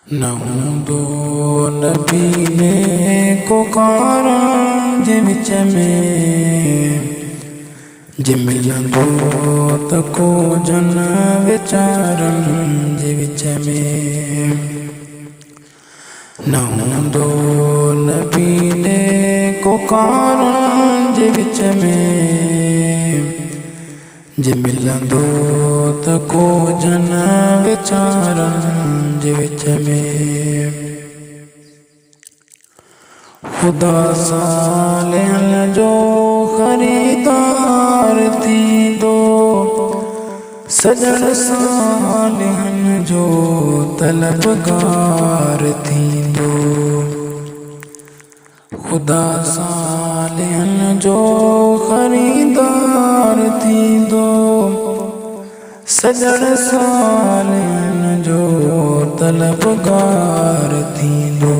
न हूंदो नबी ने को कारण जे विच में जे मिलंदो त को जन वीचारनि जे विच में न हूंदो नबी ने को कारण जे विच में जे मिलंदो त को जन वीचारनि जे विच में खुदा सालिहन जो खरीदार थींदो सजण सालिहन जो तलबगार थींदो खुदा सालिहन जो खरीदार थींदो सजण सालिहन जो तलबगार थींदो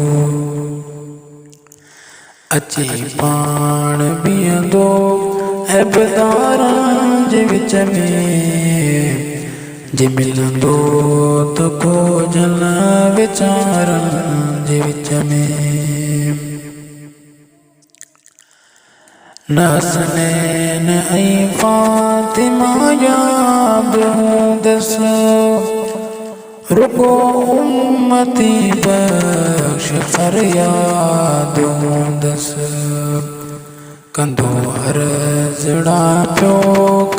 अचे पाण बीहंदो ऐबदारनि जे विच में जे मिलंदो त को जन वीचारनि जे विच में न हसनैन ऐं फातिमा याद हूंदसि रुगो उम्मती बख्श फरियाद हूंदसि कंदो अर्ज़ड़ा पियो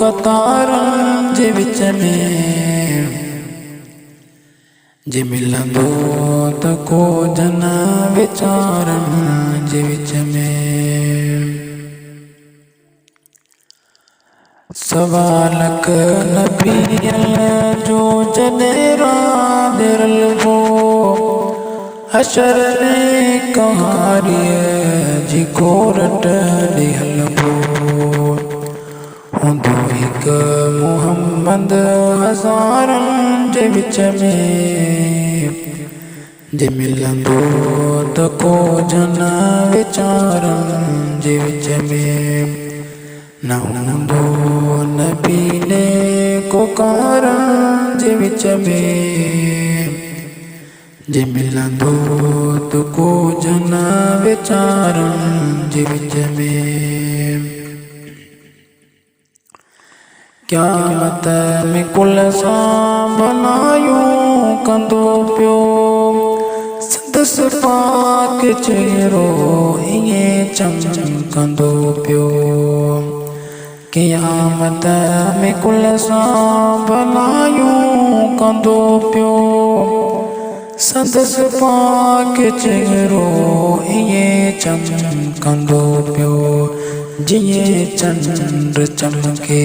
कतारनि जे विच में जे मिलंदो त को जन वीचारनि जे विच में सवालक नबीअ जो जॾहिं रादिरल हो हशर ने कहारीअ जी कोरट ॾिहल हो हूंदो हिकु मुहम्मद हज़ारनि जे विच में जे मिलंदो त को जन वीचारनि जे विच में न हूंदो नबी ने को कारण जे विच में जे मिलंदो त को जन वीचारनि जे विच में क़यामत में कुल सां भलायूं कंदो पियो संदसि पाक चेहरो ईअं चमकंदो पियो क़यामत में कुल सां भलायूं कंदो पियो संदसि पाक चेहरो ईअं चमकंदो पियो जीअं चंड चमके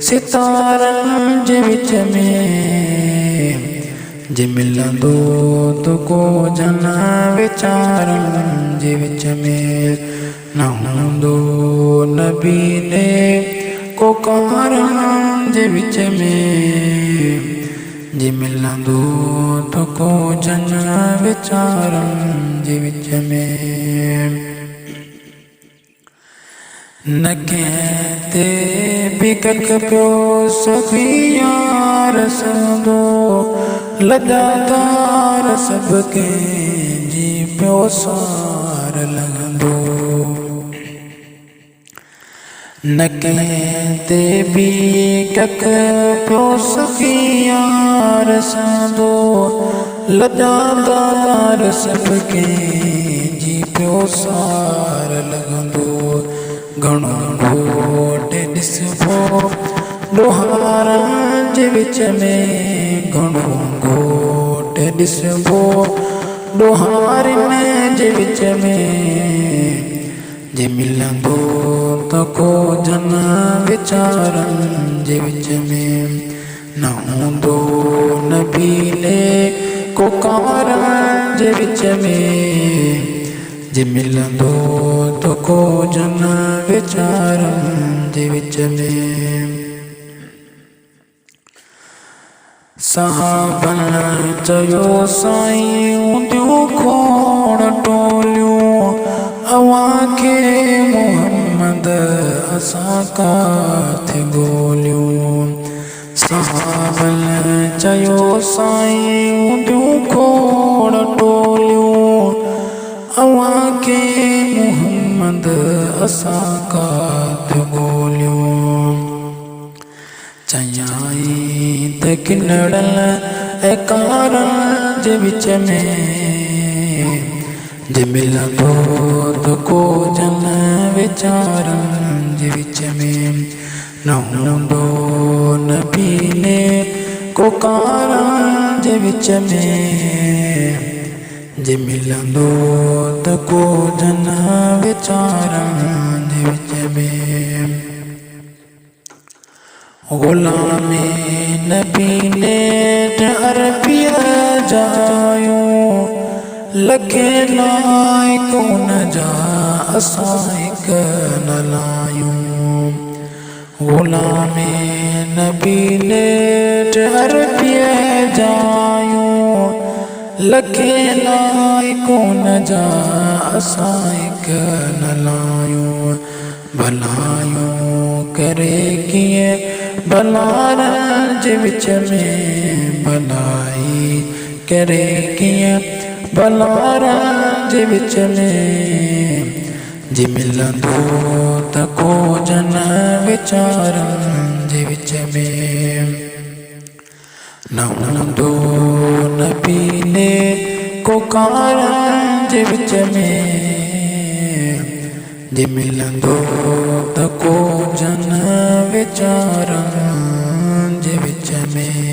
सितारनि जे विच में जे मिलंदो त को जन वीचारनि जे विच में न हूंदो नबी ने को कारण जे विच में जे मिलंदो त को जन वीचारनि जे विच में न कंहिं ते बि कख पियो सखी यार संदो लगातार सभु कंहिंजी पियो सार लॻंदो न कंहिं ते बि कख पियो सखी यार संदो लगातार सभु कंहिंजी पियो सार लॻंदो घणो घोट ॾिसबो ॾोहारनि जे विच में घणो घोट ॾिसबो ॾोहारनि जे विच में जे मिलंदो त को जन वीचारनि जे विच में न हूंदो नबी ने को कारण जे विच में जे मिलंदो त को जन वीचारनि जे विच में सहाबनि चयो साईं ऊंधियूं खोड़ टोलियूं अव्हां खे मुहम्मद असां काथे ॻोल्हियूं सहाबनि चयो साईं ऊंधियूं खोड़ बंद असां कात ॻोल्हियूं चयाई त किनड़ल ऐं कारनि जे विच में जे मिलंदो त को जन वीचारनि जे विच में न हूंदो न पीने को कारनि जे विच में जे मिलंदो त को जन वीचारनि जे विच में ग़ुलामी नबी नेठ अरबीअ जायूं लखे लाइक़ूं न जा असां हिक न लायूं ग़ुलामी नबी नेठ अरबीअ जायूं लखे लाइक़ूं न जा असां हिक न लायूं भलायूं करे कीअं भलारनि जे विच में भलाई करे कीअं भलारनि जे विच में जे मिलंदो त को जन वीचारनि जे विच में न हूंदो न पीने को कारनि जे विच में जे मिलंदो त को जन वीचारनि जे विच में।